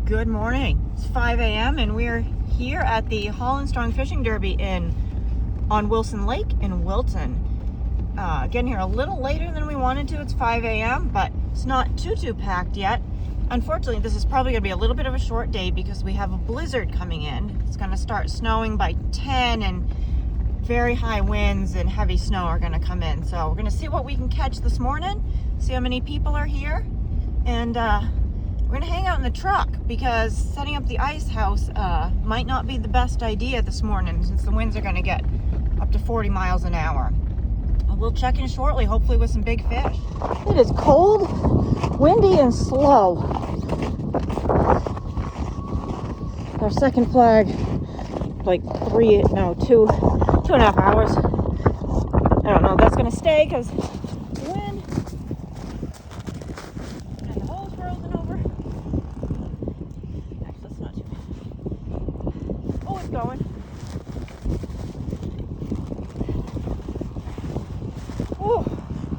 Good morning. It's 5 a.m. and we're here at the Holland Strong Fishing Derby on Wilson Lake in Wilton. Getting here a little later than we wanted to. It's 5 a.m. but it's not too packed yet. Unfortunately, this is probably going to be a little bit of a short day because we have a blizzard coming in. It's going to start snowing by 10 and very high winds and heavy snow are going to come in. So we're going to see what we can catch this morning, see how many people are here, and we're gonna hang out in the truck because setting up the ice house might not be the best idea this morning since the winds are gonna get up to 40 miles an hour. We'll check in shortly, hopefully with some big fish. It is cold, windy, and slow. Our second flag, like 2.5 hours. I don't know if that's gonna stay because wind and the hole's frozen over. Going. Ooh,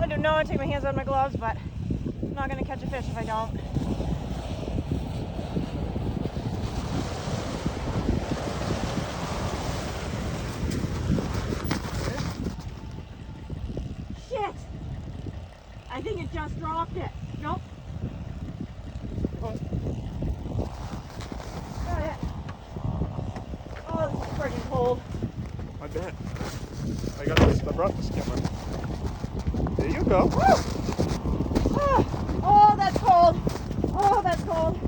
I do not want to take my hands out of my gloves, but I'm not going to catch a fish if I don't. Shit! I think it just dropped it. Nope. Oh, this is freaking cold. I bet. I brought the skimmer. There you go. Oh, that's cold. Oh, that's cold.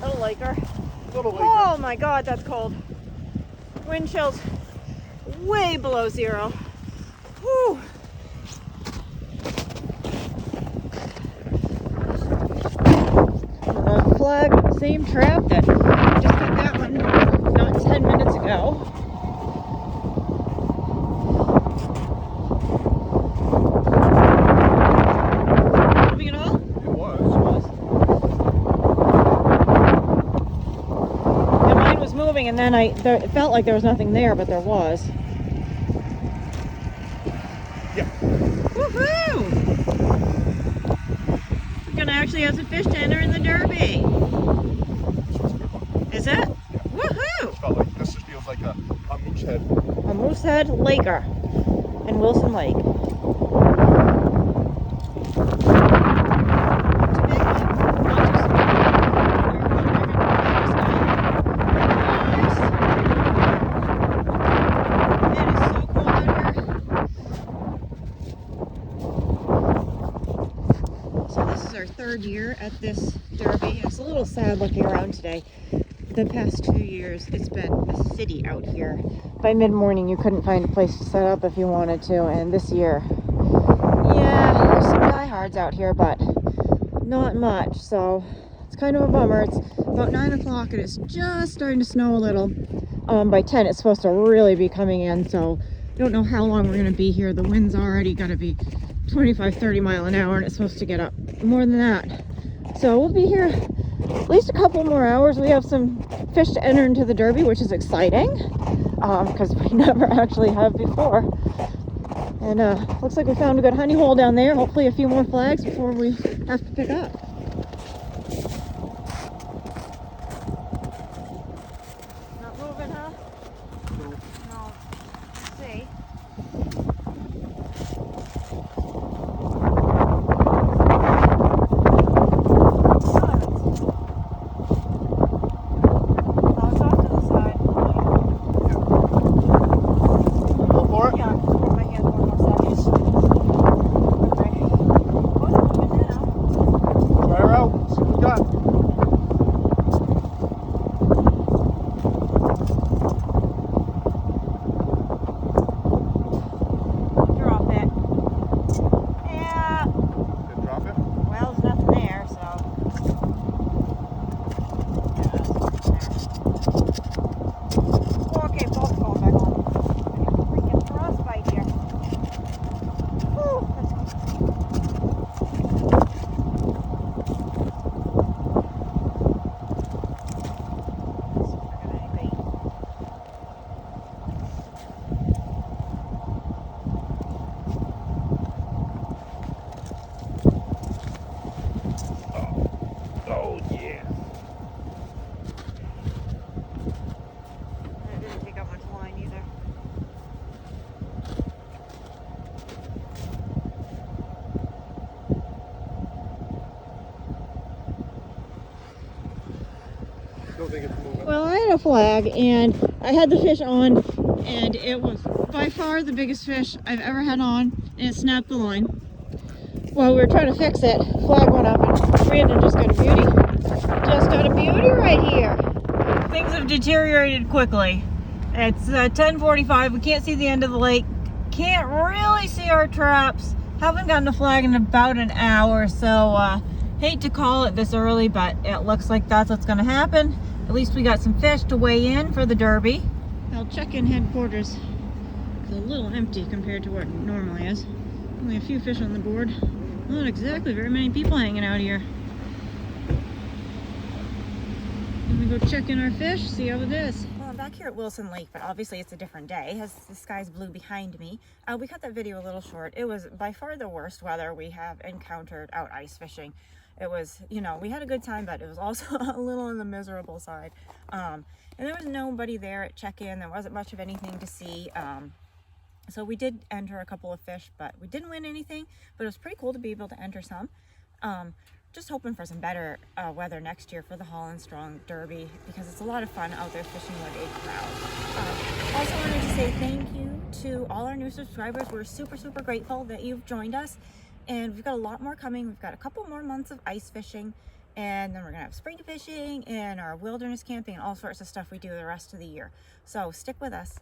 Little Laker. Oh my God, that's cold. Wind chills way below zero. Whew. Flag on the same trap that just got that one not 10 minutes ago. Moving at all? It was. Yeah, mine was moving, and then it felt like there was nothing there, but there was. Yeah. Woohoo! We're gonna actually have some fish to enter in the Derby. Is it? Yeah. Woohoo! It felt like this feels like a moose head. A Moosehead Laker in Wilson Lake. Third year at this derby. It's a little sad looking around today. The past 2 years it's been a city out here. By mid-morning you couldn't find a place to set up if you wanted to, and this year, yeah, there's some diehards out here, but not much, so it's kind of a bummer. It's about 9 o'clock and it's just starting to snow a little. By 10 it's supposed to really be coming in, so I don't know how long we're going to be here. The wind's already got to be 25-30 mile an hour and it's supposed to get up more than that. So we'll be here at least a couple more hours. We have some fish to enter into the Derby, which is exciting because we never actually have before. And looks like we found a good honey hole down there. Hopefully a few more flags before we have to pick up. Not moving, huh? No. Let's see. think it's moving. Well, I had a flag and I had the fish on, and it was by far the biggest fish I've ever had on, and it snapped the line. While we were trying to fix it, flag went up and Brandon just got a beauty. Just got a beauty right here. Things have deteriorated quickly. It's 10:45. We can't see the end of the lake. Can't really see our traps. Haven't gotten a flag in about an hour, so hate to call it this early, but it looks like that's what's going to happen. At least we got some fish to weigh in for the Derby. I'll check in headquarters. It's a little empty compared to what it normally is. Only a few fish on the board. Not exactly very many people hanging out here. Let me go check in our fish, see how it is. Well, I'm back here at Wilson Lake, but obviously it's a different day as the sky's blue behind me. We cut that video a little short. It was by far the worst weather we have encountered out ice fishing. It was, you know, we had a good time, but it was also a little on the miserable side. And there was nobody there at check-in. There wasn't much of anything to see. So we did enter a couple of fish, but we didn't win anything. But it was pretty cool to be able to enter some. Just hoping for some better weather next year for the Holland Strong Derby, because it's a lot of fun out there fishing with a crowd. Also wanted to say thank you to all our new subscribers. We're super, super grateful that you've joined us. And we've got a lot more coming. We've got a couple more months of ice fishing, and then we're gonna have spring fishing and our wilderness camping and all sorts of stuff we do the rest of the year. So stick with us.